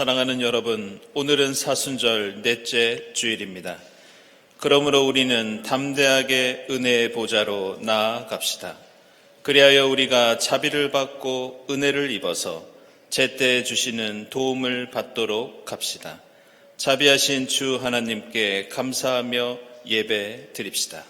사랑하는 여러분, 오늘은 사순절 넷째 주일입니다. 그러므로 우리는 담대하게 은혜의 보좌로 나아갑시다. 그리하여 우리가 자비를 받고 은혜를 입어서 제때 주시는 도움을 받도록 합시다. 자비하신 주 하나님께 감사하며 예배 드립시다.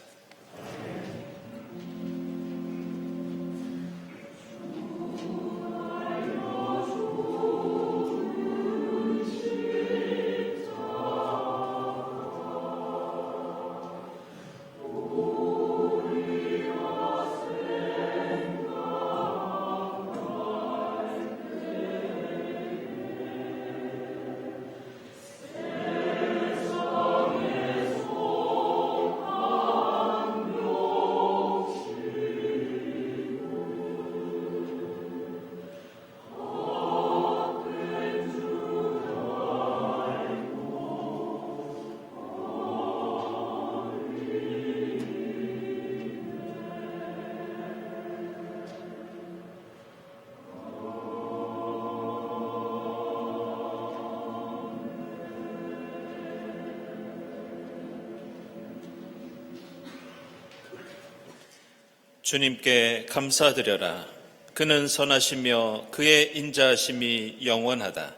주님께 감사드려라. 그는 선하시며 그의 인자하심이 영원하다.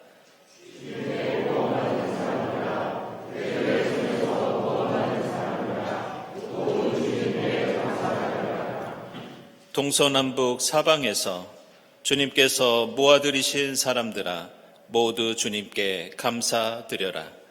동서남북 사방에서 주님께서 모아들이신 사람들아, 모두 주님께 감사드려라.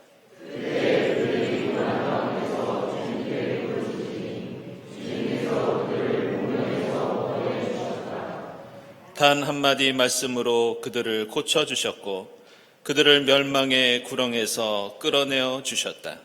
단 한마디 말씀으로 그들을 고쳐주셨고 그들을 멸망의 구렁에서 끌어내어 주셨다.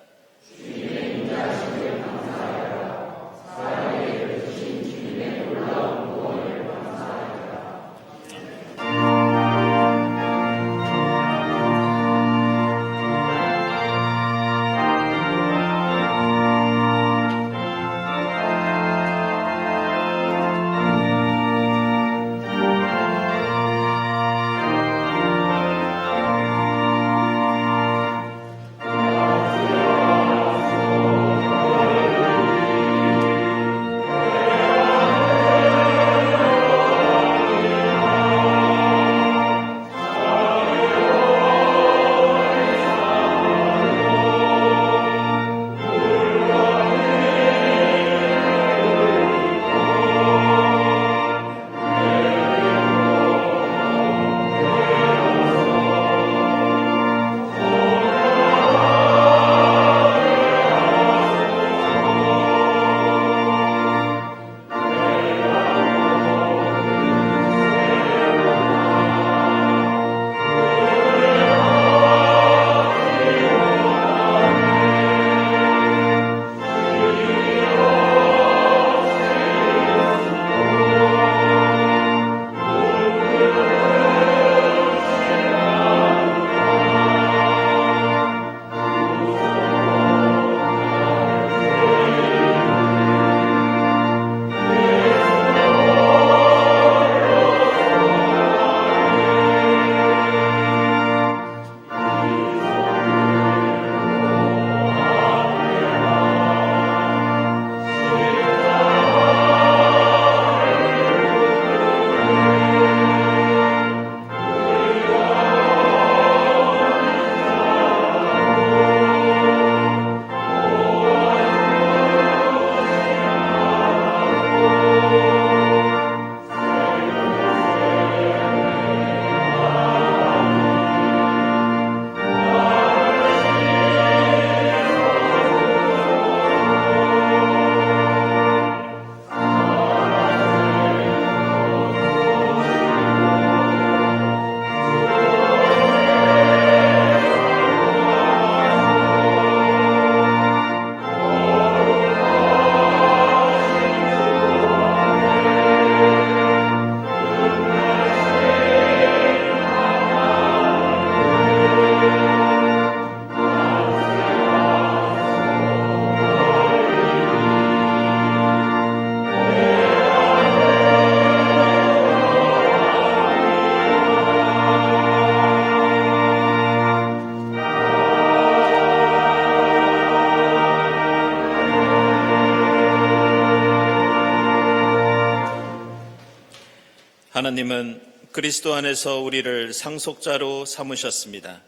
하나님은 그리스도 안에서 우리를 상속자로 삼으셨습니다.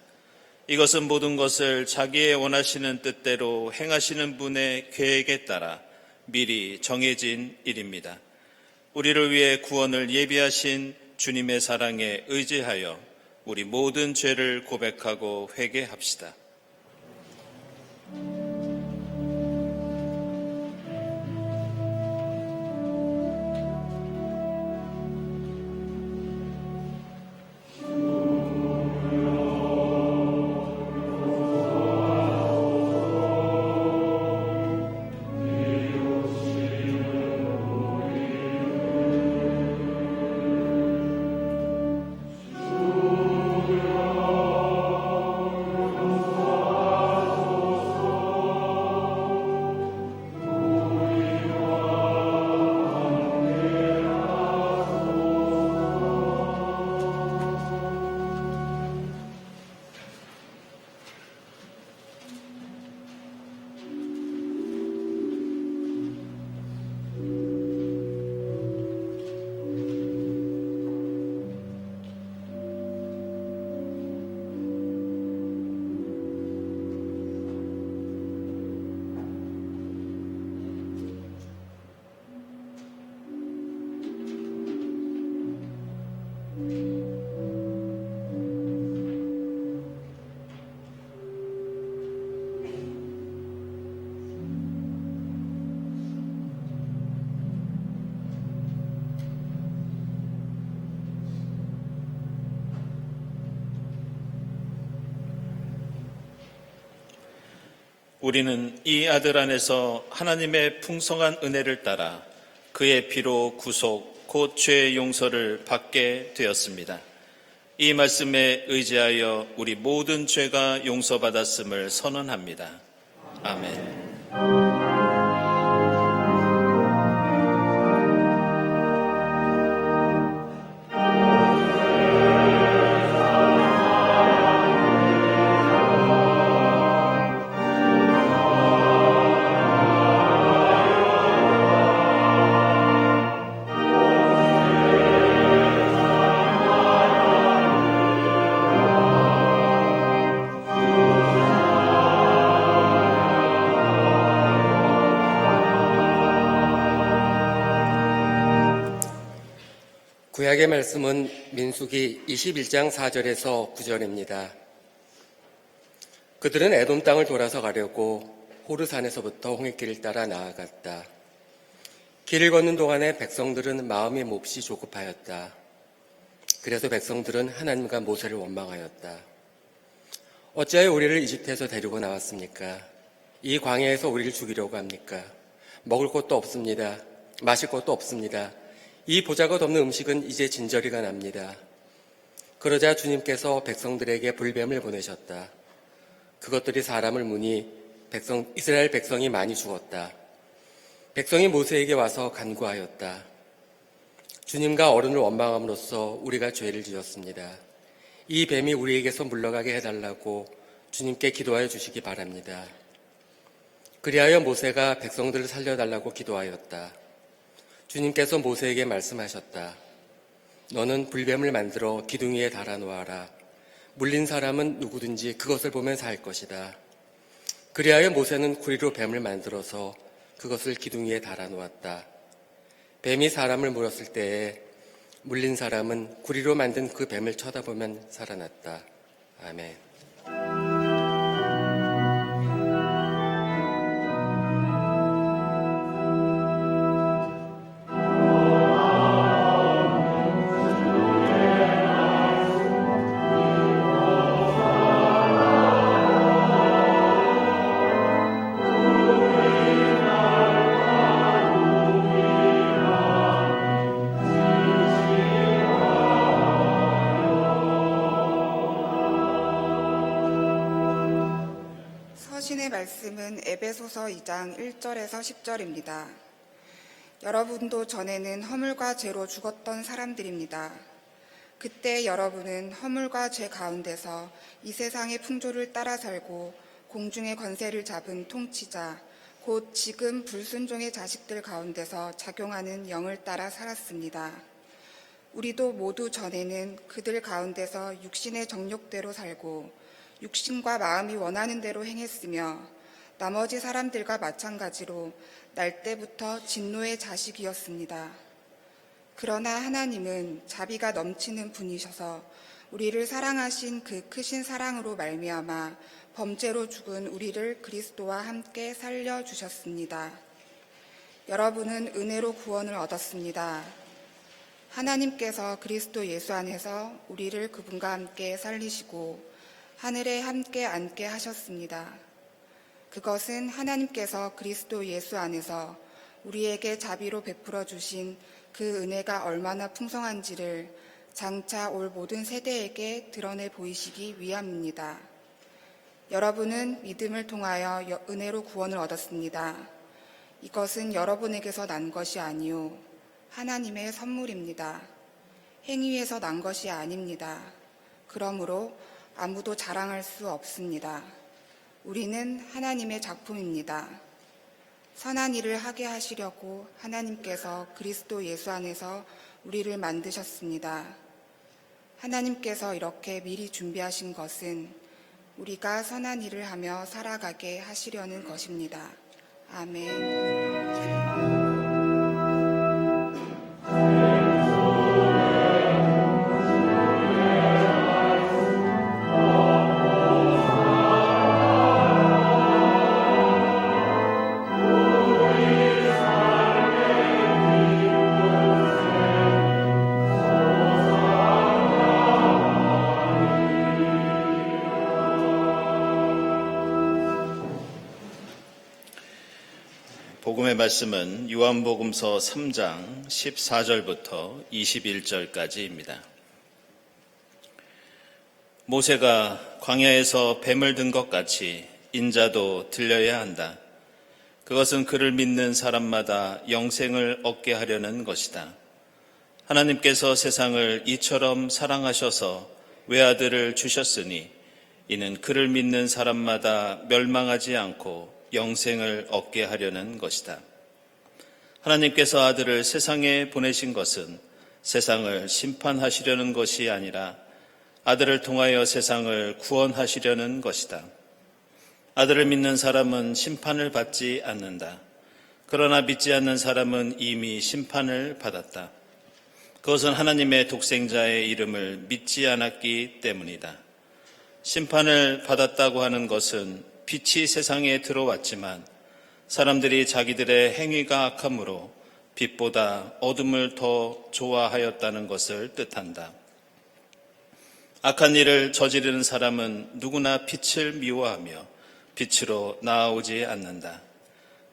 이것은 모든 것을 자기의 원하시는 뜻대로 행하시는 분의 계획에 따라 미리 정해진 일입니다. 우리를 위해 구원을 예비하신 주님의 사랑에 의지하여 우리 모든 죄를 고백하고 회개합시다. 우리는 이 아들 안에서 하나님의 풍성한 은혜를 따라 그의 피로 구속, 곧 죄의 용서를 받게 되었습니다. 이 말씀에 의지하여 우리 모든 죄가 용서받았음을 선언합니다. 아멘. 구약의 말씀은 민수기 21장 4절에서 9절입니다. 그들은 에돔 땅을 돌아서 가려고 호르산에서부터 홍해길을 따라 나아갔다. 길을 걷는 동안에 백성들은 마음이 몹시 조급하였다. 그래서 백성들은 하나님과 모세를 원망하였다. 어찌하여 우리를 이집트에서 데리고 나왔습니까? 이 광야에서 우리를 죽이려고 합니까? 먹을 것도 없습니다. 마실 것도 없습니다. 이 보잘것 없는 음식은 이제 진저리가 납니다. 그러자 주님께서 백성들에게 불뱀을 보내셨다. 그것들이 사람을 무니 이스라엘 백성이 많이 죽었다. 백성이 모세에게 와서 간구하였다. 주님과 어른을 원망함으로써 우리가 죄를 지었습니다. 이 뱀이 우리에게서 물러가게 해달라고 주님께 기도하여 주시기 바랍니다. 그리하여 모세가 백성들을 살려달라고 기도하였다. 주님께서 모세에게 말씀하셨다. 너는 불뱀을 만들어 기둥 위에 달아놓아라. 물린 사람은 누구든지 그것을 보면 살 것이다. 그리하여 모세는 구리로 뱀을 만들어서 그것을 기둥 위에 달아놓았다. 뱀이 사람을 물었을 때에 물린 사람은 구리로 만든 그 뱀을 쳐다보면 살아났다. 아멘. 서신의 말씀은 에베소서 2장 1절에서 10절입니다. 여러분도 전에는 허물과 죄로 죽었던 사람들입니다. 그때 여러분은 허물과 죄 가운데서 이 세상의 풍조를 따라 살고 공중의 권세를 잡은 통치자, 곧 지금 불순종의 자식들 가운데서 작용하는 영을 따라 살았습니다. 우리도 모두 전에는 그들 가운데서 육신의 정욕대로 살고 육신과 마음이 원하는 대로 행했으며 나머지 사람들과 마찬가지로 날 때부터 진노의 자식이었습니다. 그러나 하나님은 자비가 넘치는 분이셔서 우리를 사랑하신 그 크신 사랑으로 말미암아 범죄로 죽은 우리를 그리스도와 함께 살려주셨습니다. 여러분은 은혜로 구원을 얻었습니다. 하나님께서 그리스도 예수 안에서 우리를 그분과 함께 살리시고 하늘에 함께 앉게 하셨습니다. 그것은 하나님께서 그리스도 예수 안에서 우리에게 자비로 베풀어 주신 그 은혜가 얼마나 풍성한지를 장차 올 모든 세대에게 드러내 보이시기 위함입니다. 여러분은 믿음을 통하여 은혜로 구원을 얻었습니다. 이것은 여러분에게서 난 것이 아니요 하나님의 선물입니다. 행위에서 난 것이 아닙니다. 그러므로 아무도 자랑할 수 없습니다. 우리는 하나님의 작품입니다. 선한 일을 하게 하시려고 하나님께서 그리스도 예수 안에서 우리를 만드셨습니다. 하나님께서 이렇게 미리 준비하신 것은 우리가 선한 일을 하며 살아가게 하시려는 것입니다. 아멘. 복음의 말씀은 요한복음서 3장 14절부터 21절까지입니다. 모세가 광야에서 뱀을 든 것 같이 인자도 들려야 한다. 그것은 그를 믿는 사람마다 영생을 얻게 하려는 것이다. 하나님께서 세상을 이처럼 사랑하셔서 외아들을 주셨으니 이는 그를 믿는 사람마다 멸망하지 않고 영생을 얻게 하려는 것이다. 하나님께서 아들을 세상에 보내신 것은 세상을 심판하시려는 것이 아니라 아들을 통하여 세상을 구원하시려는 것이다. 아들을 믿는 사람은 심판을 받지 않는다. 그러나 믿지 않는 사람은 이미 심판을 받았다. 그것은 하나님의 독생자의 이름을 믿지 않았기 때문이다. 심판을 받았다고 하는 것은 빛이 세상에 들어왔지만 사람들이 자기들의 행위가 악함으로 빛보다 어둠을 더 좋아하였다는 것을 뜻한다. 악한 일을 저지르는 사람은 누구나 빛을 미워하며 빛으로 나아오지 않는다.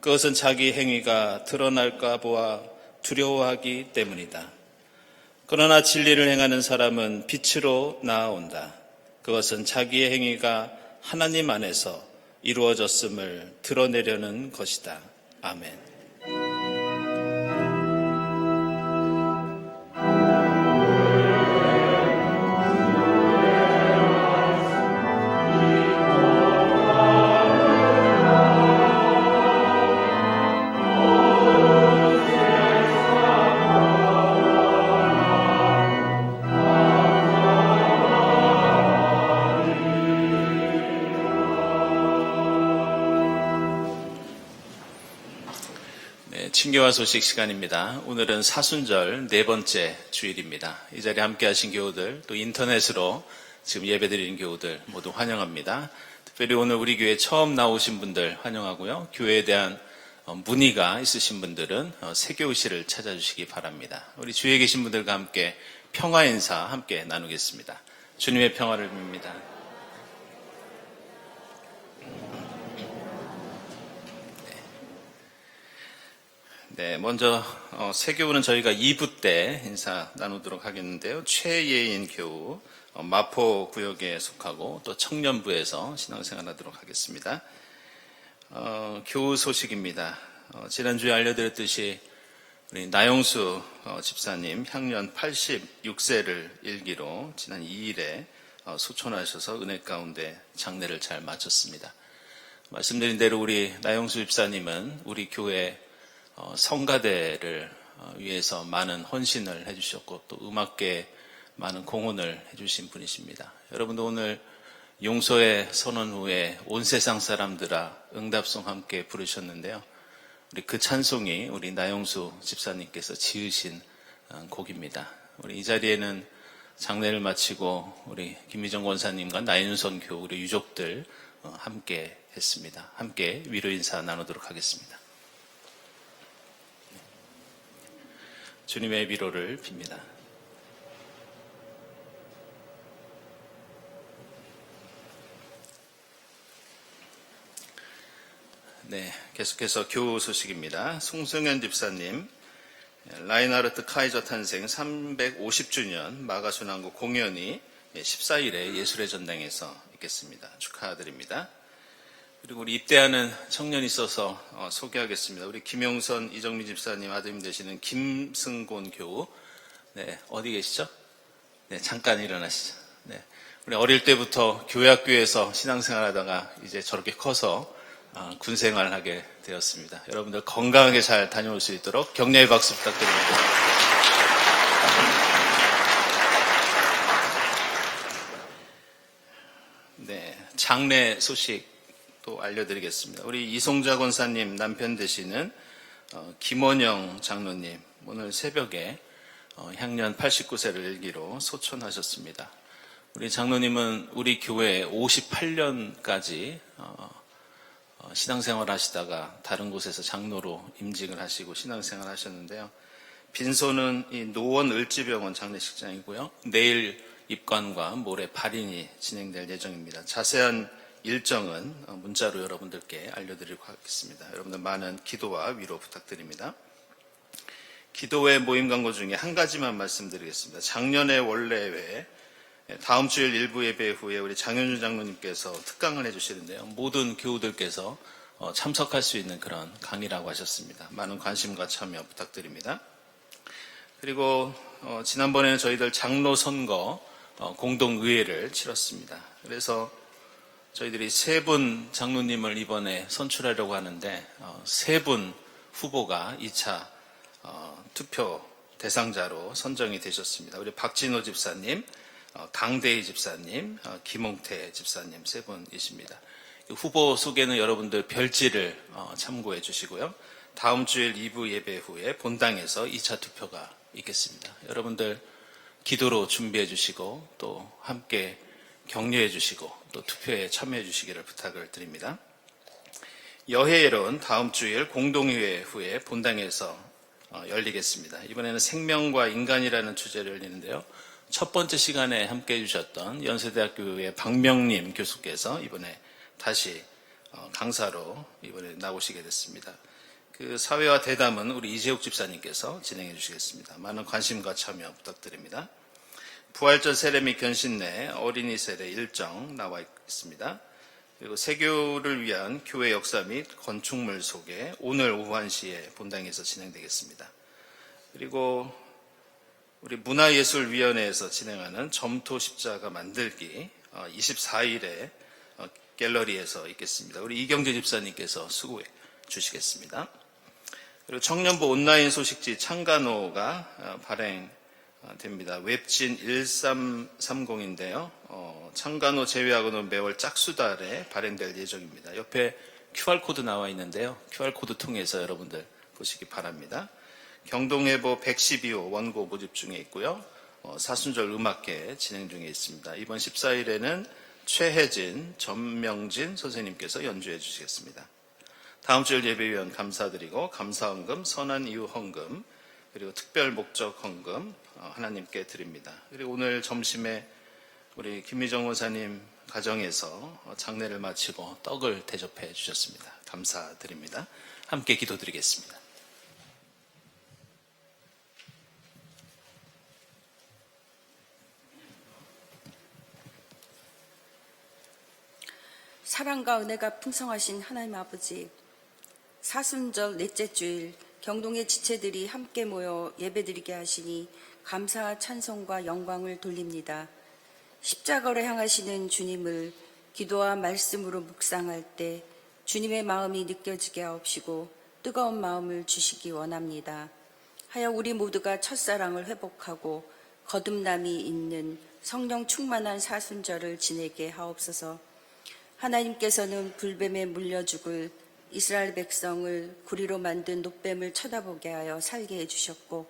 그것은 자기 행위가 드러날까 보아 두려워하기 때문이다. 그러나 진리를 행하는 사람은 빛으로 나아온다. 그것은 자기의 행위가 하나님 안에서 이루어졌음을 드러내려는 것이다. 아멘. 친교와 소식 시간입니다. 오늘은 사순절 네 번째 주일입니다. 이 자리에 함께 하신 교우들, 또 인터넷으로 지금 예배드리는 교우들 모두 환영합니다. 특별히 오늘 우리 교회에 처음 나오신 분들 환영하고요. 교회에 대한 문의가 있으신 분들은 세교우실을 찾아주시기 바랍니다. 우리 주위에 계신 분들과 함께 평화 인사 함께 나누겠습니다. 주님의 평화를 빕니다. 네, 먼저 세교우는 저희가 2부 때 인사 나누도록 하겠는데요. 최예인 교우, 마포 구역에 속하고 또 청년부에서 신앙생활하도록 하겠습니다. 교우 소식입니다. 지난주에 알려드렸듯이 우리 나영수 집사님 향년 86세를 일기로 지난 2일에 소천하셔서 은혜 가운데 장례를 잘 마쳤습니다. 말씀드린 대로 우리 나영수 집사님은 우리 교회 성가대를 위해서 많은 헌신을 해주셨고 또 음악계에 많은 공헌을 해주신 분이십니다. 여러분도 오늘 용서의 선언 후에 온 세상 사람들아 응답송 함께 부르셨는데요. 우리 그 찬송이 우리 나영수 집사님께서 지으신 곡입니다. 우리 이 자리에는 장례를 마치고 우리 김미정 권사님과 나윤선 교우 우리 유족들 함께 했습니다. 함께 위로 인사 나누도록 하겠습니다. 주님의 위로를 빕니다. 네, 계속해서 교우 소식입니다. 송승현 집사님, 라인하르트 카이저 탄생 350주년 마가순환구 공연이 14일에 예술의 전당에서 있겠습니다. 축하드립니다. 그리고 우리 입대하는 청년이 있어서 소개하겠습니다. 우리 김용선 이정미 집사님 아드님 되시는 김승곤 교우. 네, 어디 계시죠? 네, 잠깐 일어나시죠. 네, 우리 어릴 때부터 교회학교에서 신앙생활하다가 이제 저렇게 커서 군생활을 하게 되었습니다. 여러분들 건강하게 잘 다녀올 수 있도록 격려의 박수 부탁드립니다. 네, 장례 소식 또 알려드리겠습니다. 우리 이송자 권사님 남편 되시는 김원영 장로님 오늘 새벽에 향년 89세를 일기로 소천하셨습니다. 우리 장로님은 우리 교회에 58년까지 신앙생활 하시다가 다른 곳에서 장로로 임직을 하시고 신앙생활 하셨는데요. 빈소는 이 노원을지병원 장례식장이고요. 내일 입관과 모레 발인이 진행될 예정입니다. 자세한 일정은 문자로 여러분들께 알려드리고 하겠습니다. 여러분들 많은 기도와 위로 부탁드립니다. 기도회 모임 광고 중에 한 가지만 말씀드리겠습니다. 작년에 원래회 다음 주일 일부 예배 후에 우리 장현준 장로님께서 특강을 해주시는데요. 모든 교우들께서 참석할 수 있는 그런 강의라고 하셨습니다. 많은 관심과 참여 부탁드립니다. 그리고 지난번에는 저희들 장로 선거 공동의회를 치렀습니다. 그래서 저희들이 3분 장로님을 이번에 선출하려고 하는데 3분 후보가 2차 투표 대상자로 선정이 되셨습니다. 우리 박진호 집사님, 강대희 집사님, 김홍태 집사님 3분이십니다. 후보 소개는 여러분들 별지를 참고해 주시고요. 다음 주일 2부 예배 후에 본당에서 2차 투표가 있겠습니다. 여러분들 기도로 준비해 주시고 또 함께 격려해 주시고 또 투표에 참여해 주시기를 부탁을 드립니다. 여해예론 다음 주일 공동의회 후에 본당에서 열리겠습니다. 이번에는 생명과 인간이라는 주제를 열리는데요. 첫 번째 시간에 함께 해주셨던 연세대학교의 박명림 교수께서 이번에 다시 강사로 이번에 나오시게 됐습니다. 그 사회와 대담은 우리 이재욱 집사님께서 진행해 주시겠습니다. 많은 관심과 참여 부탁드립니다. 부활절 세례 및 견신내 어린이 세례 일정 나와 있습니다. 그리고 세교를 위한 교회 역사 및 건축물 소개 오늘 오후 1시에 본당에서 진행되겠습니다. 그리고 우리 문화예술위원회에서 진행하는 점토 십자가 만들기 24일에 갤러리에서 있겠습니다. 우리 이경재 집사님께서 수고해 주시겠습니다. 그리고 청년부 온라인 소식지 창간호가 발행됩니다. 웹진 1330인데요. 창간호 제외하고는 매월 짝수달에 발행될 예정입니다. 옆에 QR코드 나와 있는데요. QR코드 통해서 여러분들 보시기 바랍니다. 경동해보 112호 원고 모집 중에 있고요. 사순절 음악회 진행 중에 있습니다. 이번 14일에는 최혜진, 전명진 선생님께서 연주해 주시겠습니다. 다음 주일 예배위원 감사드리고 감사헌금, 선한 이유 헌금, 그리고 특별 목적 헌금 하나님께 드립니다. 그리고 오늘 점심에 우리 김미정 원사님 가정에서 장례를 마치고 떡을 대접해 주셨습니다. 감사드립니다. 함께 기도드리겠습니다. 사랑과 은혜가 풍성하신 하나님 아버지, 사순절 넷째 주일 경동의 지체들이 함께 모여 예배드리게 하시니 감사와 찬송과 영광을 돌립니다. 십자가로 향하시는 주님을 기도와 말씀으로 묵상할 때 주님의 마음이 느껴지게 하옵시고 뜨거운 마음을 주시기 원합니다. 하여 우리 모두가 첫사랑을 회복하고 거듭남이 있는 성령 충만한 사순절을 지내게 하옵소서. 하나님께서는 불뱀에 물려 죽을 이스라엘 백성을 구리로 만든 노뱀을 쳐다보게 하여 살게 해주셨고,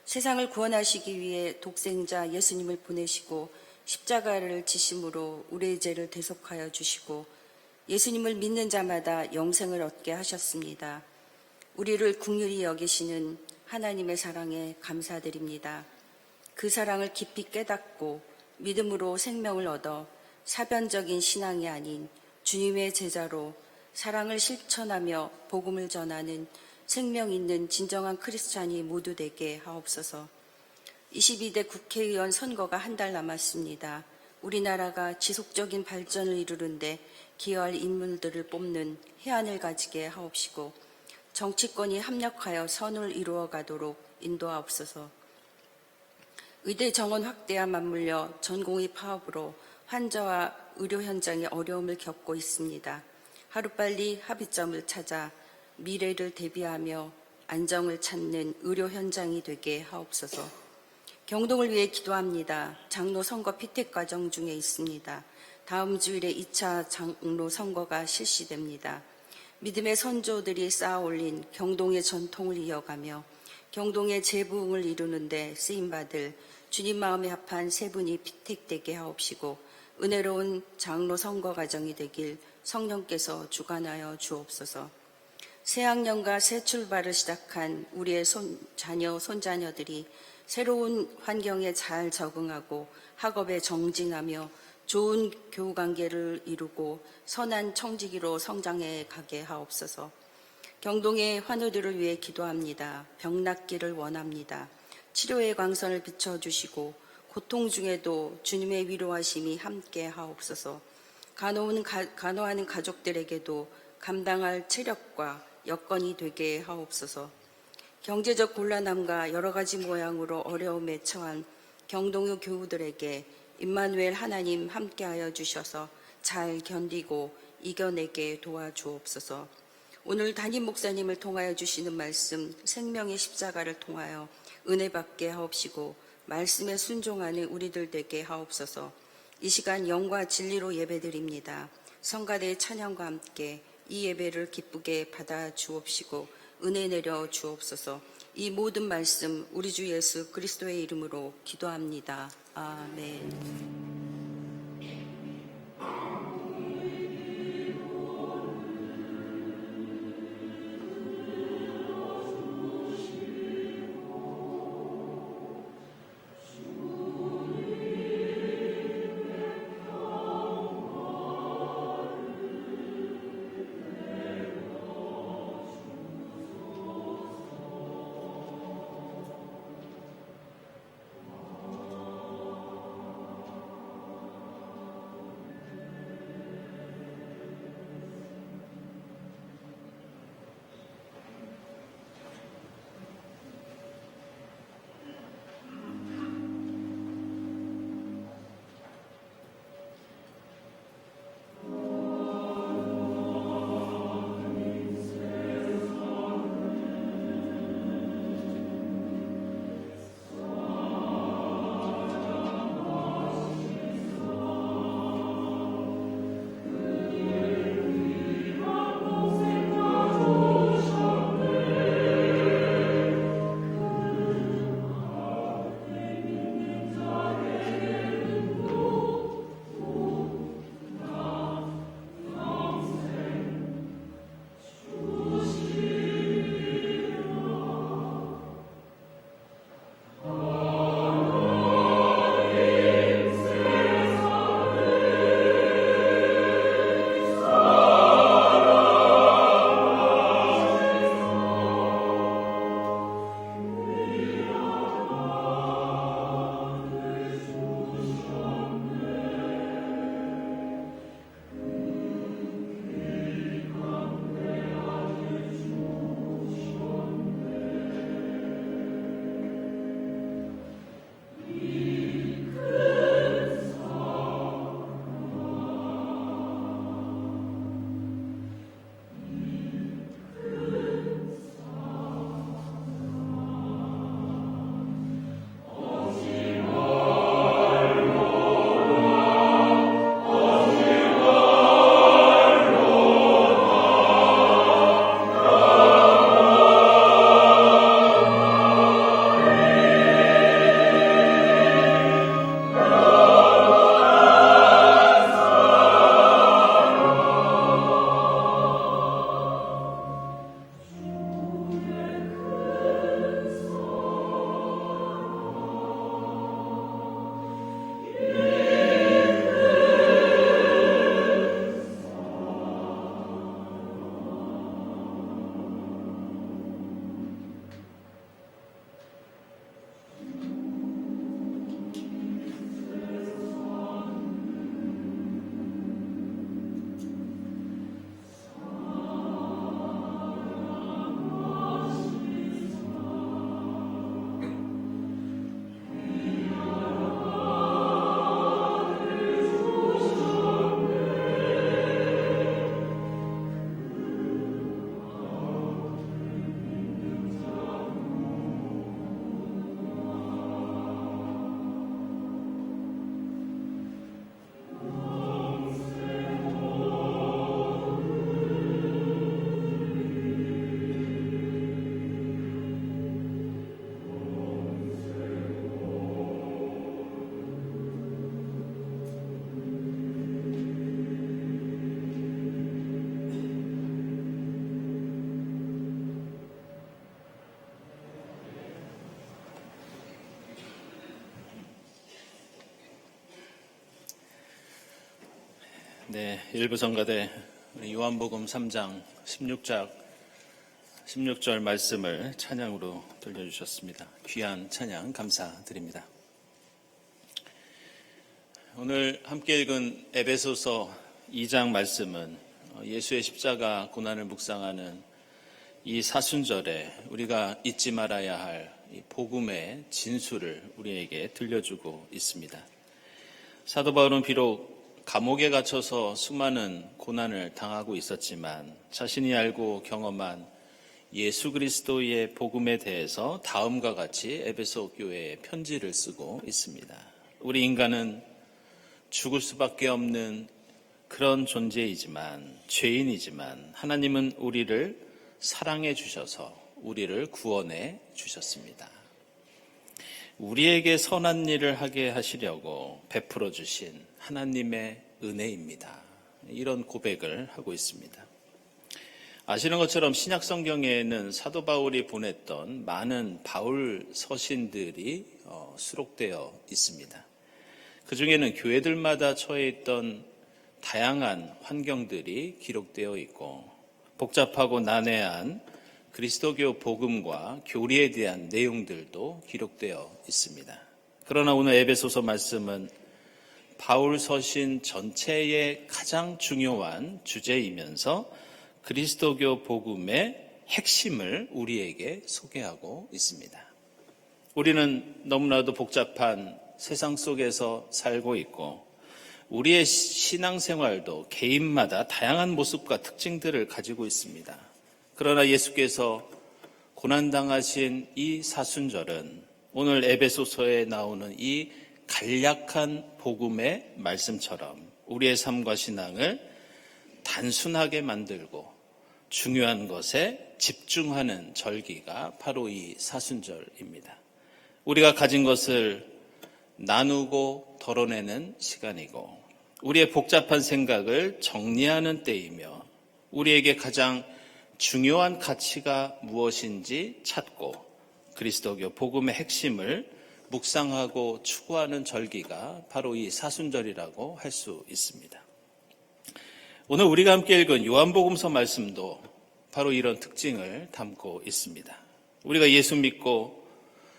세상을 구원하시기 위해 독생자 예수님을 보내시고 십자가를 지심으로 우리의 죄를 대속하여 주시고 예수님을 믿는 자마다 영생을 얻게 하셨습니다. 우리를 긍휼히 여기시는 하나님의 사랑에 감사드립니다. 그 사랑을 깊이 깨닫고 믿음으로 생명을 얻어 사변적인 신앙이 아닌 주님의 제자로 사랑을 실천하며 복음을 전하는 생명 있는 진정한 크리스찬이 모두 되게 하옵소서. 22대 국회의원 선거가 한 달 남았습니다. 우리나라가 지속적인 발전을 이루는데 기여할 인물들을 뽑는 해안을 가지게 하옵시고 정치권이 합력하여 선을 이루어가도록 인도하옵소서. 의대 정원 확대와 맞물려 전공의 파업으로 환자와 의료 현장이 어려움을 겪고 있습니다. 하루빨리 합의점을 찾아 미래를 대비하며 안정을 찾는 의료 현장이 되게 하옵소서. 경동을 위해 기도합니다. 장로 선거 피택 과정 중에 있습니다. 다음 주일에 2차 장로 선거가 실시됩니다. 믿음의 선조들이 쌓아올린 경동의 전통을 이어가며 경동의 재부흥을 이루는데 쓰임받을 주님 마음에 합한 세 분이 피택되게 하옵시고 은혜로운 장로 선거 과정이 되길 성령께서 주관하여 주옵소서. 새학년과 새 출발을 시작한 우리의 자녀, 손자녀들이 새로운 환경에 잘 적응하고 학업에 정진하며 좋은 교우관계를 이루고 선한 청지기로 성장해 가게 하옵소서. 경동의 환우들을 위해 기도합니다. 병 낫기를 원합니다. 치료의 광선을 비춰주시고 고통 중에도 주님의 위로하심이 함께 하옵소서. 간호하는 가족들에게도 감당할 체력과 여건이 되게 하옵소서. 경제적 곤란함과 여러 가지 모양으로 어려움에 처한 경동의 교우들에게 임마누엘 하나님 함께하여 주셔서 잘 견디고 이겨내게 도와주옵소서. 오늘 담임 목사님을 통하여 주시는 말씀 생명의 십자가를 통하여 은혜 받게 하옵시고 말씀에 순종하는 우리들 되게 하옵소서. 이 시간 영과 진리로 예배드립니다. 성가대의 찬양과 함께 이 예배를 기쁘게 받아 주옵시고 은혜 내려 주옵소서. 이 모든 말씀 우리 주 예수 그리스도의 이름으로 기도합니다. 아멘. 네, 일부 성가대 요한복음 3장 16절 말씀을 찬양으로 들려주셨습니다. 귀한 찬양 감사드립니다. 오늘 함께 읽은 에베소서 2장 말씀은 예수의 십자가 고난을 묵상하는 이 사순절에 우리가 잊지 말아야 할 이 복음의 진수를 우리에게 들려주고 있습니다. 사도 바울은 비록 감옥에 갇혀서 수많은 고난을 당하고 있었지만 자신이 알고 경험한 예수 그리스도의 복음에 대해서 다음과 같이 에베소 교회에 편지를 쓰고 있습니다. 우리 인간은 죽을 수밖에 없는 그런 존재이지만, 죄인이지만 하나님은 우리를 사랑해 주셔서 우리를 구원해 주셨습니다. 우리에게 선한 일을 하게 하시려고 베풀어 주신 하나님의 은혜입니다. 이런 고백을 하고 있습니다. 아시는 것처럼 신약 성경에는 사도 바울이 보냈던 많은 바울 서신들이 수록되어 있습니다. 그 중에는 교회들마다 처해 있던 다양한 환경들이 기록되어 있고 복잡하고 난해한 그리스도교 복음과 교리에 대한 내용들도 기록되어 있습니다. 그러나 오늘 에베소서 말씀은 바울 서신 전체의 가장 중요한 주제이면서 그리스도교 복음의 핵심을 우리에게 소개하고 있습니다. 우리는 너무나도 복잡한 세상 속에서 살고 있고 우리의 신앙생활도 개인마다 다양한 모습과 특징들을 가지고 있습니다. 그러나 예수께서 고난당하신 이 사순절은 오늘 에베소서에 나오는 이 간략한 복음의 말씀처럼 우리의 삶과 신앙을 단순하게 만들고 중요한 것에 집중하는 절기가 바로 이 사순절입니다. 우리가 가진 것을 나누고 덜어내는 시간이고 우리의 복잡한 생각을 정리하는 때이며 우리에게 가장 중요한 가치가 무엇인지 찾고 그리스도교 복음의 핵심을 묵상하고 추구하는 절기가 바로 이 사순절이라고 할 수 있습니다. 오늘 우리가 함께 읽은 요한복음서 말씀도 바로 이런 특징을 담고 있습니다. 우리가 예수 믿고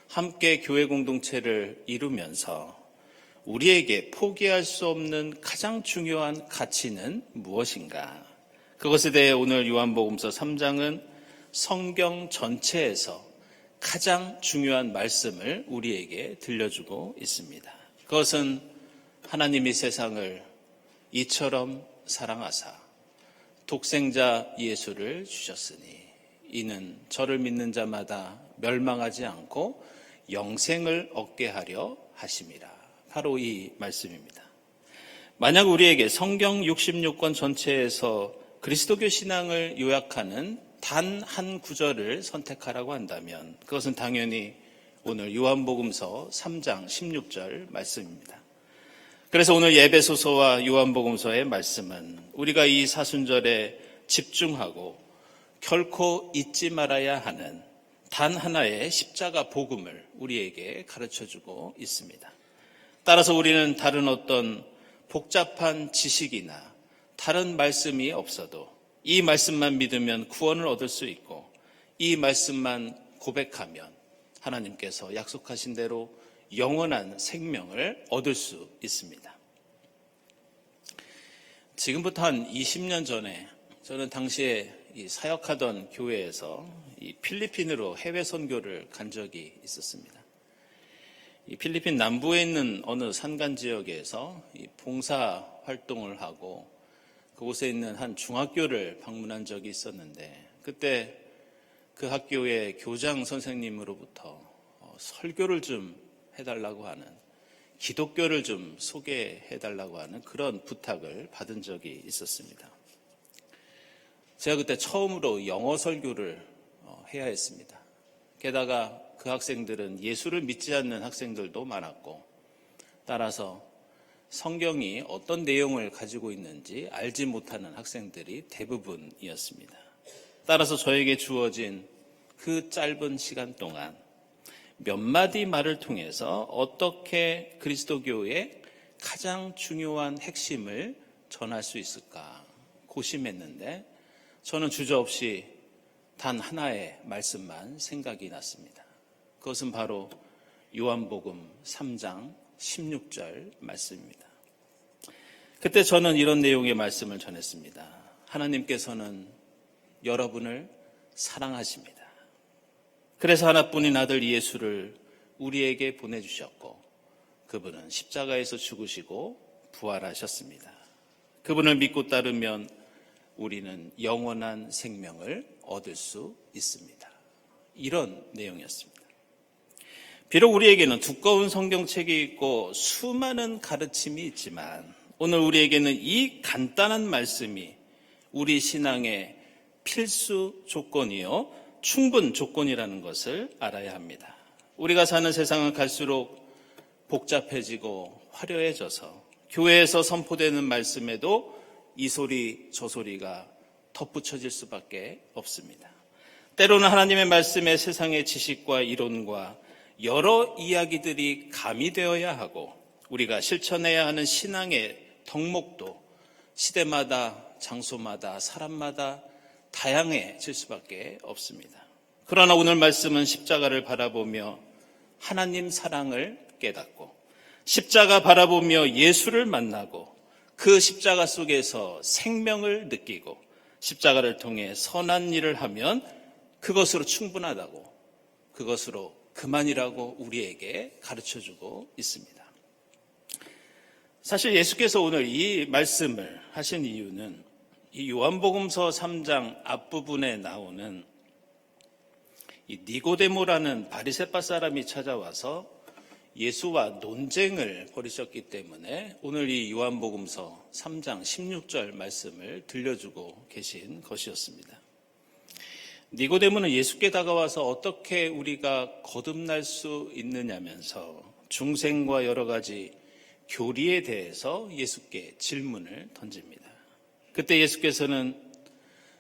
함께 교회 공동체를 이루면서 우리에게 포기할 수 없는 가장 중요한 가치는 무엇인가? 그것에 대해 오늘 요한복음서 3장은 성경 전체에서 가장 중요한 말씀을 우리에게 들려주고 있습니다. 그것은 하나님이 세상을 이처럼 사랑하사 독생자 예수를 주셨으니 이는 저를 믿는 자마다 멸망하지 않고 영생을 얻게 하려 하심이라. 바로 이 말씀입니다. 만약 우리에게 성경 66권 전체에서 그리스도교 신앙을 요약하는 단 한 구절을 선택하라고 한다면 그것은 당연히 오늘 요한복음서 3장 16절 말씀입니다. 그래서 오늘 에베소서와 요한복음서의 말씀은 우리가 이 사순절에 집중하고 결코 잊지 말아야 하는 단 하나의 십자가 복음을 우리에게 가르쳐주고 있습니다. 따라서 우리는 다른 어떤 복잡한 지식이나 다른 말씀이 없어도 이 말씀만 믿으면 구원을 얻을 수 있고 이 말씀만 고백하면 하나님께서 약속하신 대로 영원한 생명을 얻을 수 있습니다. 지금부터 한 20년 전에 저는 당시에 사역하던 교회에서 필리핀으로 해외 선교를 간 적이 있었습니다. 이 필리핀 남부에 있는 어느 산간 지역에서 봉사 활동을 하고 그곳에 있는 한 중학교를 방문한 적이 있었는데 그때 그 학교의 교장 선생님으로부터 설교를 좀 해달라고 하는 기독교를 좀 소개해달라고 하는 그런 부탁을 받은 적이 있었습니다. 제가 그때 처음으로 영어 설교를 해야 했습니다. 게다가 그 학생들은 예수를 믿지 않는 학생들도 많았고 따라서 성경이 어떤 내용을 가지고 있는지 알지 못하는 학생들이 대부분이었습니다. 따라서 저에게 주어진 그 짧은 시간 동안 몇 마디 말을 통해서 어떻게 그리스도교의 가장 중요한 핵심을 전할 수 있을까 고심했는데 저는 주저없이 단 하나의 말씀만 생각이 났습니다. 그것은 바로 요한복음 3장 16절 말씀입니다. 그때 저는 이런 내용의 말씀을 전했습니다. 하나님께서는 여러분을 사랑하십니다. 그래서 하나뿐인 아들 예수를 우리에게 보내주셨고 그분은 십자가에서 죽으시고 부활하셨습니다. 그분을 믿고 따르면 우리는 영원한 생명을 얻을 수 있습니다. 이런 내용이었습니다. 비록 우리에게는 두꺼운 성경책이 있고 수많은 가르침이 있지만 오늘 우리에게는 이 간단한 말씀이 우리 신앙의 필수 조건이요 충분 조건이라는 것을 알아야 합니다. 우리가 사는 세상은 갈수록 복잡해지고 화려해져서 교회에서 선포되는 말씀에도 이 소리 저 소리가 덧붙여질 수밖에 없습니다. 때로는 하나님의 말씀에 세상의 지식과 이론과 여러 이야기들이 가미되어야 하고 우리가 실천해야 하는 신앙의 덕목도 시대마다 장소마다 사람마다 다양해질 수밖에 없습니다. 그러나 오늘 말씀은 십자가를 바라보며 하나님 사랑을 깨닫고 십자가 바라보며 예수를 만나고 그 십자가 속에서 생명을 느끼고 십자가를 통해 선한 일을 하면 그것으로 충분하다고 그것으로 그만이라고 우리에게 가르쳐주고 있습니다. 사실 예수께서 오늘 이 말씀을 하신 이유는 이 요한복음서 3장 앞부분에 나오는 이 니고데모라는 바리새파 사람이 찾아와서 예수와 논쟁을 벌이셨기 때문에 오늘 이 요한복음서 3장 16절 말씀을 들려주고 계신 것이었습니다. 니고데모는 예수께 다가와서 어떻게 우리가 거듭날 수 있느냐면서 중생과 여러 가지 교리에 대해서 예수께 질문을 던집니다. 그때 예수께서는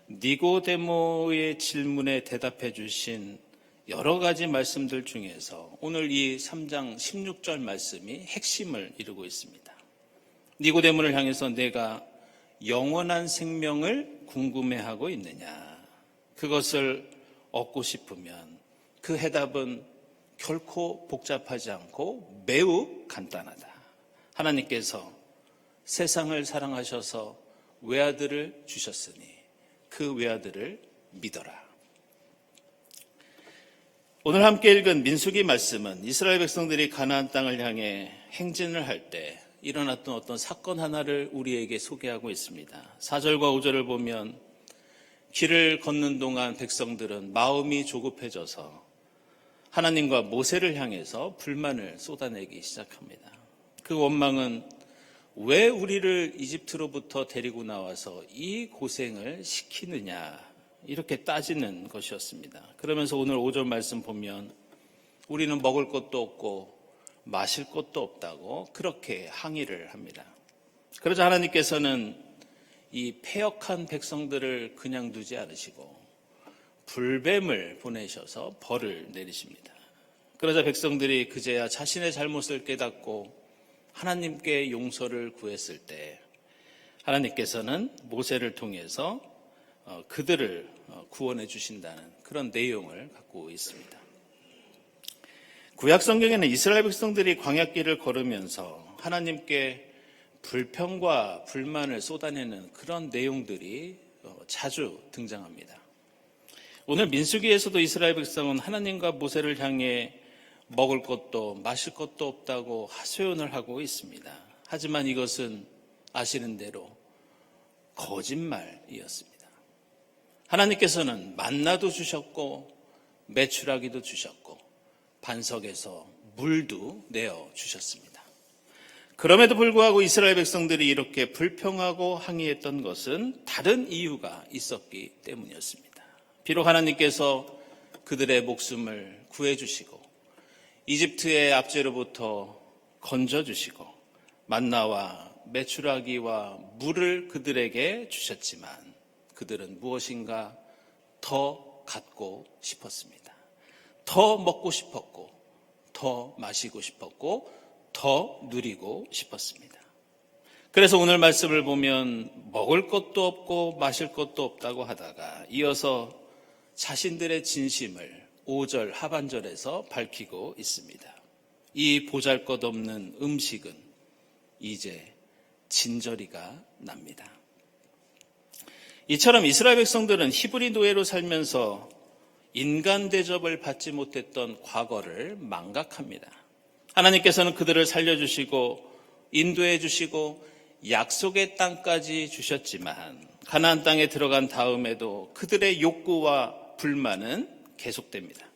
니고데모의 질문에 대답해 주신 여러 가지 말씀들 중에서 오늘 이 3장 16절 말씀이 핵심을 이루고 있습니다. 니고데모를 향해서 내가 영원한 생명을 궁금해하고 있느냐? 그것을 얻고 싶으면 그 해답은 결코 복잡하지 않고 매우 간단하다. 하나님께서 세상을 사랑하셔서 외아들을 주셨으니 그 외아들을 믿어라. 오늘 함께 읽은 민수기 말씀은 이스라엘 백성들이 가나안 땅을 향해 행진을 할 때 일어났던 어떤 사건 하나를 우리에게 소개하고 있습니다. 4절과 5절을 보면 길을 걷는 동안 백성들은 마음이 조급해져서 하나님과 모세를 향해서 불만을 쏟아내기 시작합니다. 그 원망은 왜 우리를 이집트로부터 데리고 나와서 이 고생을 시키느냐 이렇게 따지는 것이었습니다. 그러면서 오늘 5절 말씀 보면 우리는 먹을 것도 없고 마실 것도 없다고 그렇게 항의를 합니다. 그러자 하나님께서는 이 패역한 백성들을 그냥 두지 않으시고 불뱀을 보내셔서 벌을 내리십니다. 그러자 백성들이 그제야 자신의 잘못을 깨닫고 하나님께 용서를 구했을 때 하나님께서는 모세를 통해서 그들을 구원해 주신다는 그런 내용을 갖고 있습니다. 구약 성경에는 이스라엘 백성들이 광야길을 걸으면서 하나님께 불평과 불만을 쏟아내는 그런 내용들이 자주 등장합니다. 오늘 민수기에서도 이스라엘 백성은 하나님과 모세를 향해 먹을 것도 마실 것도 없다고 하소연을 하고 있습니다. 하지만 이것은 아시는 대로 거짓말이었습니다. 하나님께서는 만나도 주셨고 메추라기도 주셨고 반석에서 물도 내어 주셨습니다. 그럼에도 불구하고 이스라엘 백성들이 이렇게 불평하고 항의했던 것은 다른 이유가 있었기 때문이었습니다. 비록 하나님께서 그들의 목숨을 구해주시고 이집트의 압제로부터 건져주시고 만나와 메추라기와 물을 그들에게 주셨지만 그들은 무엇인가 더 갖고 싶었습니다. 더 먹고 싶었고 더 마시고 싶었고 더 누리고 싶었습니다. 그래서 오늘 말씀을 보면 먹을 것도 없고 마실 것도 없다고 하다가 이어서 자신들의 진심을 5절 하반절에서 밝히고 있습니다. 이 보잘것없는 음식은 이제 진저리가 납니다. 이처럼 이스라엘 백성들은 히브리 노예로 살면서 인간 대접을 받지 못했던 과거를 망각합니다. 하나님께서는 그들을 살려주시고 인도해 주시고 약속의 땅까지 주셨지만 가나안 땅에 들어간 다음에도 그들의 욕구와 불만은 계속됩니다.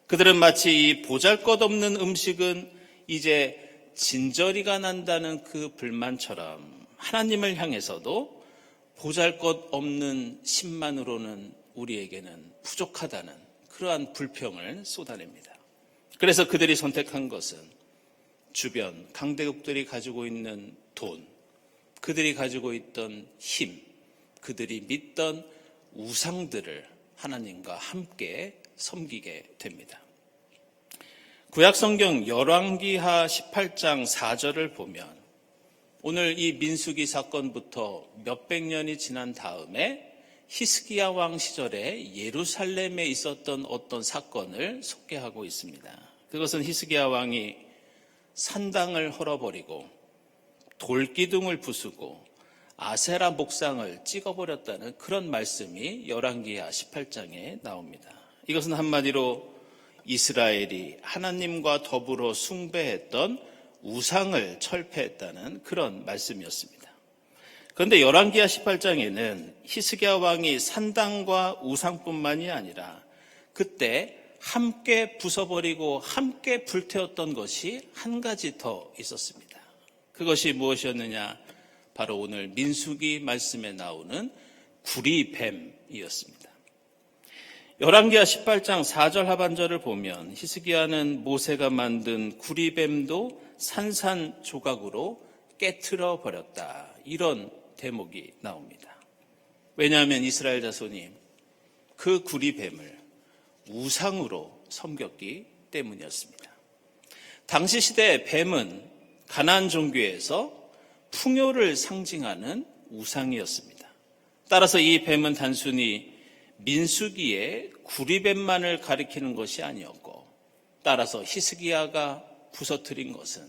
그들은 마치 이 보잘것없는 음식은 이제 진저리가 난다는 그 불만처럼 하나님을 향해서도 보잘것없는 심만으로는 우리에게는 부족하다는 그러한 불평을 쏟아냅니다. 그래서 그들이 선택한 것은 주변 강대국들이 가지고 있는 돈, 그들이 가지고 있던 힘, 그들이 믿던 우상들을 하나님과 함께 섬기게 됩니다. 구약성경 열왕기하 18장 4절을 보면 오늘 이 민수기 사건부터 몇백 년이 지난 다음에 히스기야 왕 시절에 예루살렘에 있었던 어떤 사건을 소개하고 있습니다. 그것은 히스기야 왕이 산당을 헐어버리고 돌기둥을 부수고 아세라 목상을 찍어버렸다는 그런 말씀이 열왕기하 18장에 나옵니다. 이것은 한마디로 이스라엘이 하나님과 더불어 숭배했던 우상을 철폐했다는 그런 말씀이었습니다. 그런데 열왕기하 18장에는 히스기야 왕이 산당과 우상뿐만이 아니라 그때 함께 부숴버리고 함께 불태웠던 것이 한 가지 더 있었습니다. 그것이 무엇이었느냐? 바로 오늘 민수기 말씀에 나오는 구리뱀이었습니다. 열왕기하 18장 4절 하반절을 보면 히스기야는 모세가 만든 구리뱀도 산산조각으로 깨트려 버렸다. 이런 대목이 나옵니다. 왜냐하면 이스라엘 자손이 그 구리뱀을 우상으로 섬겼기 때문이었습니다. 당시 시대의 뱀은 가나안 종교에서 풍요를 상징하는 우상이었습니다. 따라서 이 뱀은 단순히 민수기의 구리뱀만을 가리키는 것이 아니었고, 따라서 히스기야가 부서뜨린 것은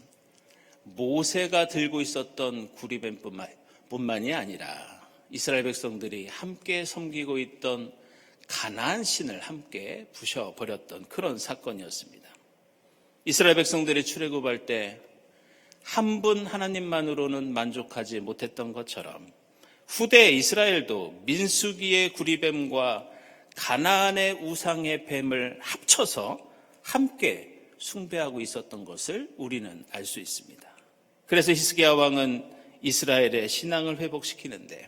모세가 들고 있었던 구리뱀뿐만이 아니라 이스라엘 백성들이 함께 섬기고 있던 가나안 신을 함께 부셔버렸던 그런 사건이었습니다. 이스라엘 백성들이 출애굽할 때 한 분 하나님만으로는 만족하지 못했던 것처럼 후대 이스라엘도 민수기의 구리뱀과 가나안의 우상의 뱀을 합쳐서 함께 숭배하고 있었던 것을 우리는 알 수 있습니다. 그래서 히스기야 왕은 이스라엘의 신앙을 회복시키는데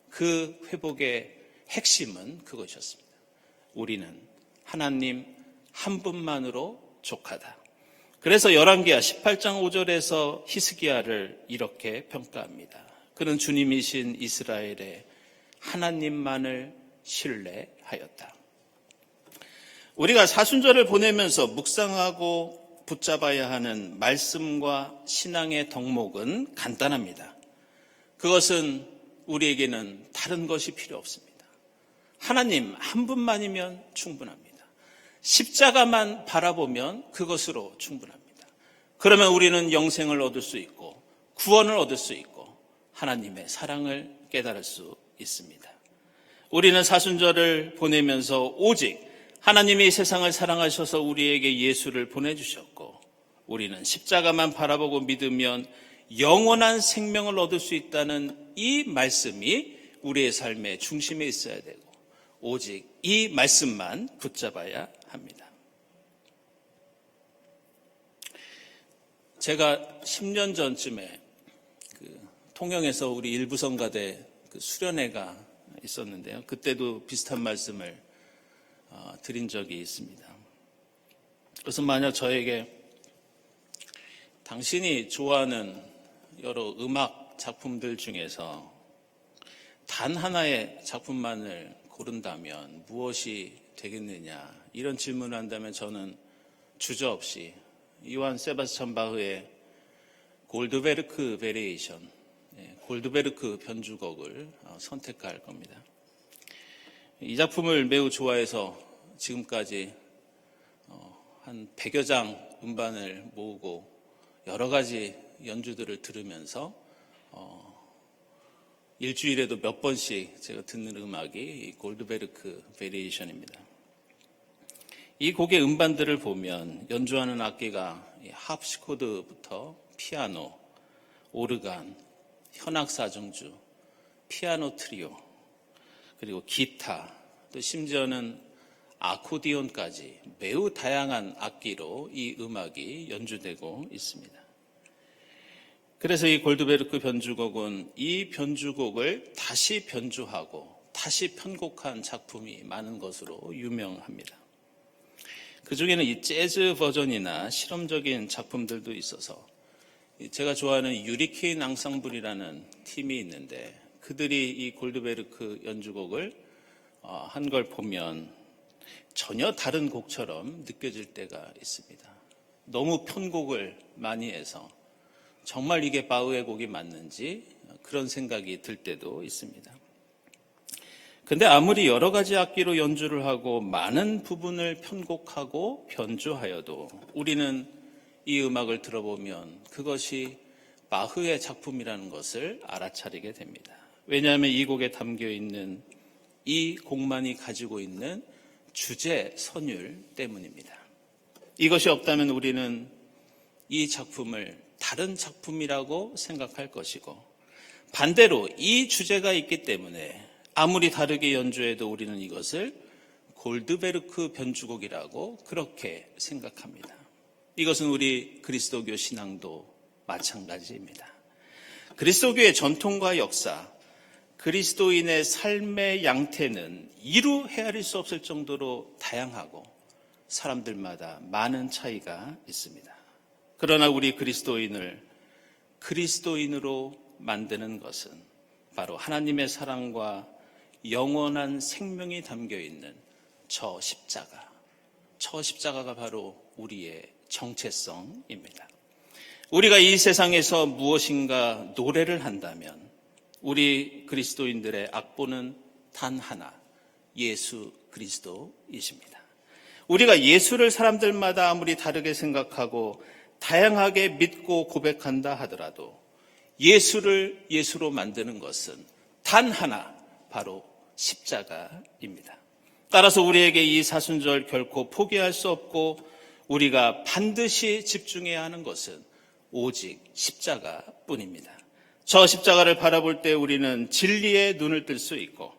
그 회복의 핵심은 그것이었습니다. 우리는 하나님 한 분만으로 족하다. 그래서 열왕기하 18장 5절에서 히스기야를 이렇게 평가합니다. 그는 주님이신 이스라엘의 하나님만을 신뢰하였다. 우리가 사순절을 보내면서 묵상하고 붙잡아야 하는 말씀과 신앙의 덕목은 간단합니다. 그것은 우리에게는 다른 것이 필요 없습니다. 하나님 한 분만이면 충분합니다. 십자가만 바라보면 그것으로 충분합니다. 그러면 우리는 영생을 얻을 수 있고 구원을 얻을 수 있고 하나님의 사랑을 깨달을 수 있습니다. 우리는 사순절을 보내면서 오직 하나님이 세상을 사랑하셔서 우리에게 예수를 보내주셨고 우리는 십자가만 바라보고 믿으면 영원한 생명을 얻을 수 있다는 이 말씀이 우리의 삶의 중심에 있어야 되고 오직 이 말씀만 붙잡아야 합니다. 제가 10년 전쯤에 통영에서 우리 일부성가대 수련회가 있었는데요. 그때도 비슷한 말씀을 드린 적이 있습니다. 그래서 만약 저에게 당신이 좋아하는 여러 음악 작품들 중에서 단 하나의 작품만을 고른다면 무엇이 되겠느냐 이런 질문을 한다면 저는 주저없이 요한 세바스찬 바흐의 골드베르크 베리에이션 골드베르크 변주곡을 선택할 겁니다. 이 작품을 매우 좋아해서 지금까지 한 100여 장 음반을 모으고 여러 가지 연주들을 들으면서 일주일에도 몇 번씩 제가 듣는 음악이 이 골드베르크 베리에이션입니다. 이 곡의 음반들을 보면 연주하는 악기가 하프시코드부터 피아노, 오르간, 현악사중주, 피아노 트리오, 그리고 기타, 또 심지어는 아코디온까지 매우 다양한 악기로 이 음악이 연주되고 있습니다. 그래서 이 골드베르크 변주곡은 이 변주곡을 다시 변주하고 다시 편곡한 작품이 많은 것으로 유명합니다. 그 중에는 이 재즈 버전이나 실험적인 작품들도 있어서 제가 좋아하는 유리케인 앙상블이라는 팀이 있는데 그들이 이 골드베르크 연주곡을 한 걸 보면 전혀 다른 곡처럼 느껴질 때가 있습니다. 너무 편곡을 많이 해서 정말 이게 바흐의 곡이 맞는지 그런 생각이 들 때도 있습니다. 근데 아무리 여러 가지 악기로 연주를 하고 많은 부분을 편곡하고 변주하여도 우리는 이 음악을 들어보면 그것이 바흐의 작품이라는 것을 알아차리게 됩니다. 왜냐하면 이 곡에 담겨 있는 이 곡만이 가지고 있는 주제 선율 때문입니다. 이것이 없다면 우리는 이 작품을 다른 작품이라고 생각할 것이고 반대로 이 주제가 있기 때문에 아무리 다르게 연주해도 우리는 이것을 골드베르크 변주곡이라고 그렇게 생각합니다. 이것은 우리 그리스도교 신앙도 마찬가지입니다. 그리스도교의 전통과 역사, 그리스도인의 삶의 양태는 이루 헤아릴 수 없을 정도로 다양하고 사람들마다 많은 차이가 있습니다. 그러나 우리 그리스도인을 그리스도인으로 만드는 것은 바로 하나님의 사랑과 영원한 생명이 담겨 있는 저 십자가가 바로 우리의 정체성입니다. 우리가 이 세상에서 무엇인가 노래를 한다면 우리 그리스도인들의 악보는 단 하나, 예수 그리스도이십니다. 우리가 예수를 사람들마다 아무리 다르게 생각하고 다양하게 믿고 고백한다 하더라도 예수를 예수로 만드는 것은 단 하나, 바로 십자가입니다. 따라서 우리에게 이 사순절 결코 포기할 수 없고 우리가 반드시 집중해야 하는 것은 오직 십자가뿐입니다. 저 십자가를 바라볼 때 우리는 진리의 눈을 뜰 수 있고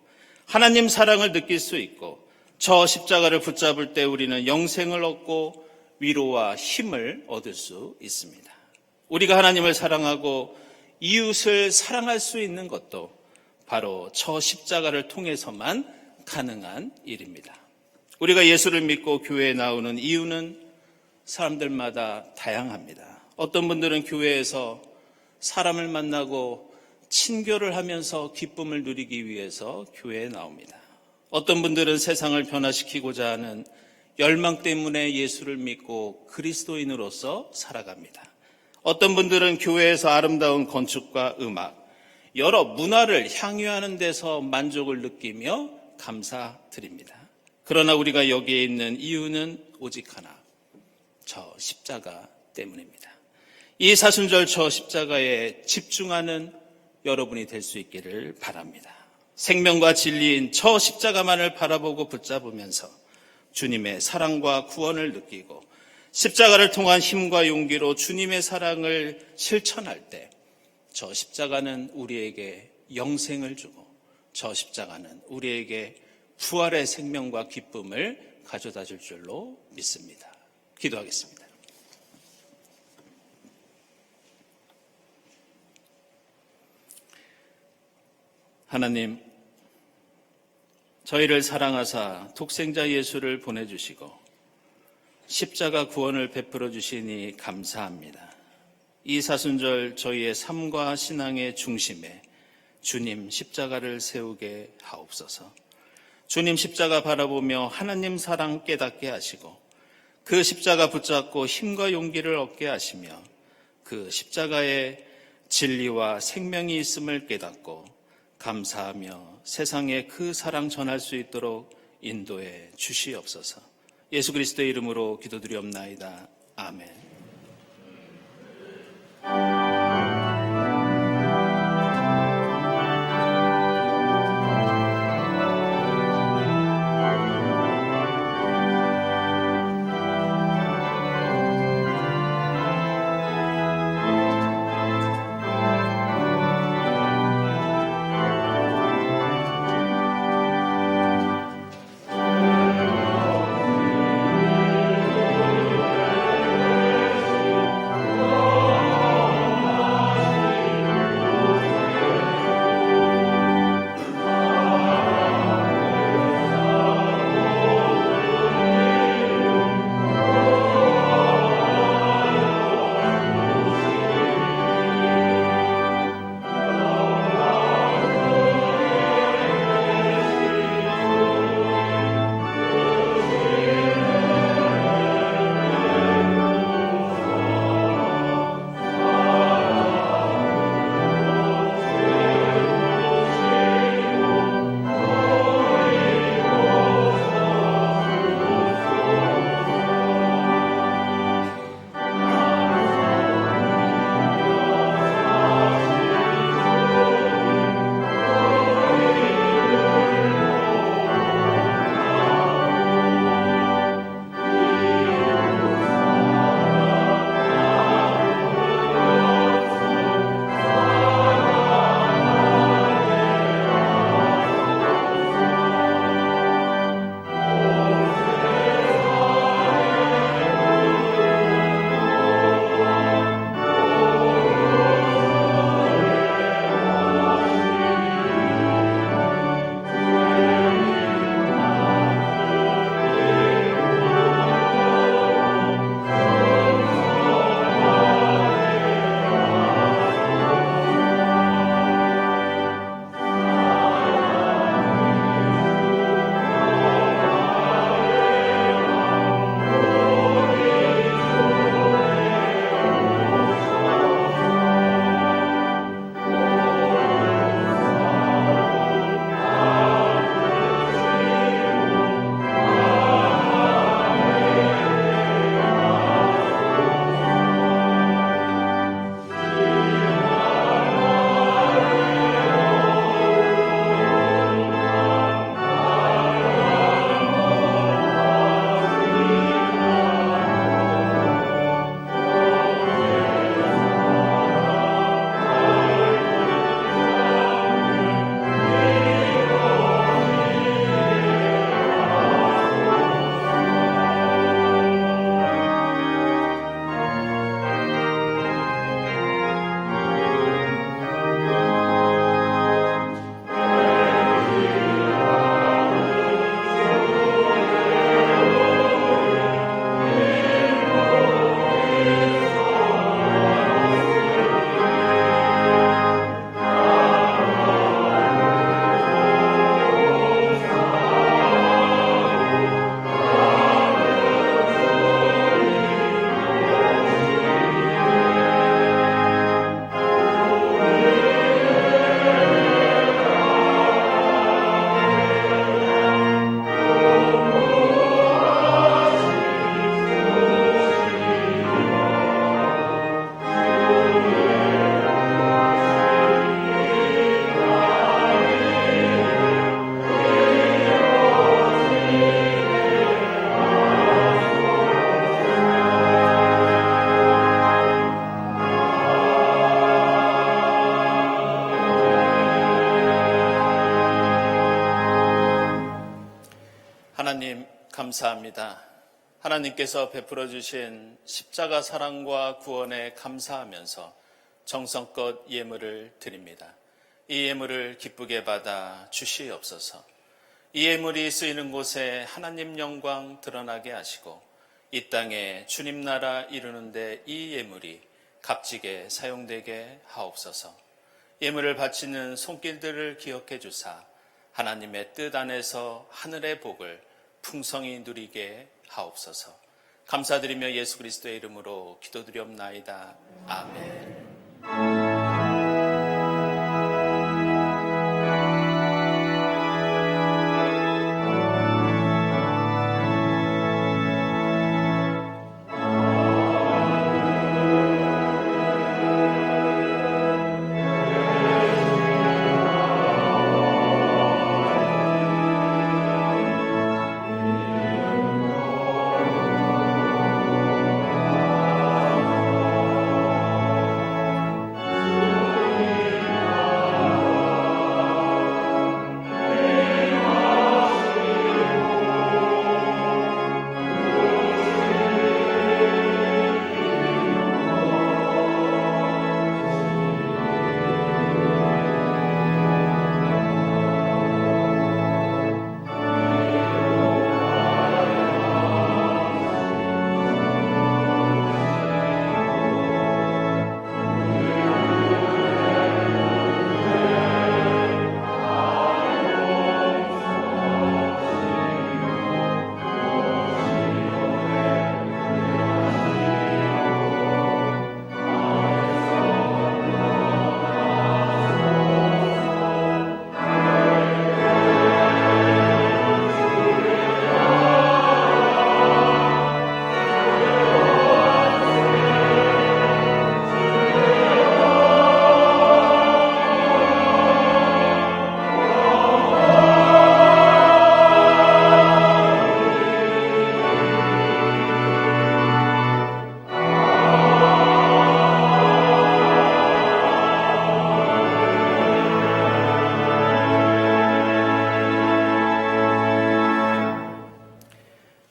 하나님 사랑을 느낄 수 있고 저 십자가를 붙잡을 때 우리는 영생을 얻고 위로와 힘을 얻을 수 있습니다. 우리가 하나님을 사랑하고 이웃을 사랑할 수 있는 것도 바로 저 십자가를 통해서만 가능한 일입니다. 우리가 예수를 믿고 교회에 나오는 이유는 사람들마다 다양합니다. 어떤 분들은 교회에서 사람을 만나고 친교를 하면서 기쁨을 누리기 위해서 교회에 나옵니다. 어떤 분들은 세상을 변화시키고자 하는 열망 때문에 예수를 믿고 그리스도인으로서 살아갑니다. 어떤 분들은 교회에서 아름다운 건축과 음악, 여러 문화를 향유하는 데서 만족을 느끼며 감사드립니다. 그러나 우리가 여기에 있는 이유는 오직 하나, 저 십자가 때문입니다. 이 사순절 저 십자가에 집중하는 여러분이 될 수 있기를 바랍니다. 생명과 진리인 저 십자가만을 바라보고 붙잡으면서 주님의 사랑과 구원을 느끼고 십자가를 통한 힘과 용기로 주님의 사랑을 실천할 때 저 십자가는 우리에게 영생을 주고 저 십자가는 우리에게 부활의 생명과 기쁨을 가져다 줄 줄로 믿습니다. 기도하겠습니다. 하나님, 저희를 사랑하사 독생자 예수를 보내주시고 십자가 구원을 베풀어 주시니 감사합니다. 이 사순절 저희의 삶과 신앙의 중심에 주님 십자가를 세우게 하옵소서. 주님 십자가 바라보며 하나님 사랑 깨닫게 하시고 그 십자가 붙잡고 힘과 용기를 얻게 하시며 그 십자가의 진리와 생명이 있음을 깨닫고 감사하며 세상에 그 사랑 전할 수 있도록 인도해 주시옵소서. 예수 그리스도의 이름으로 기도드리옵나이다. 아멘. 하나님 감사합니다. 하나님께서 베풀어 주신 십자가 사랑과 구원에 감사하면서 정성껏 예물을 드립니다. 이 예물을 기쁘게 받아 주시옵소서. 이 예물이 쓰이는 곳에 하나님 영광 드러나게 하시고 이 땅에 주님 나라 이루는데 이 예물이 값지게 사용되게 하옵소서. 예물을 바치는 손길들을 기억해 주사 하나님의 뜻 안에서 하늘의 복을 풍성히 누리게 하옵소서. 감사드리며 예수 그리스도의 이름으로 기도드리옵나이다. 아멘.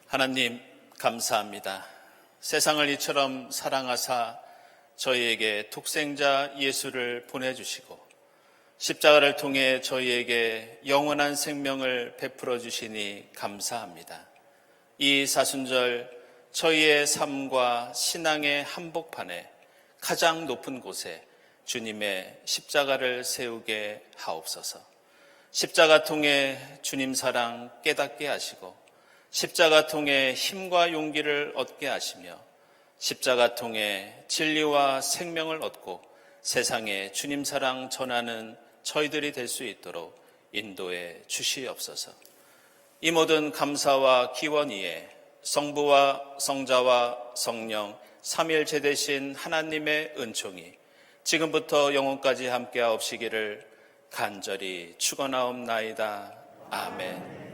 하나님 감사합니다. 세상을 이처럼 사랑하사 저희에게 독생자 예수를 보내주시고 십자가를 통해 저희에게 영원한 생명을 베풀어 주시니 감사합니다. 이 사순절 저희의 삶과 신앙의 한복판에 가장 높은 곳에 주님의 십자가를 세우게 하옵소서. 십자가 통해 주님 사랑 깨닫게 하시고 십자가 통해 힘과 용기를 얻게 하시며 십자가 통해 진리와 생명을 얻고 세상에 주님 사랑 전하는 저희들이 될 수 있도록 인도해 주시옵소서. 이 모든 감사와 기원 위에 성부와 성자와 성령 삼위일체 되신 하나님의 은총이 지금부터 영원까지 함께하옵시기를 간절히 축원하옵나이다. 아멘.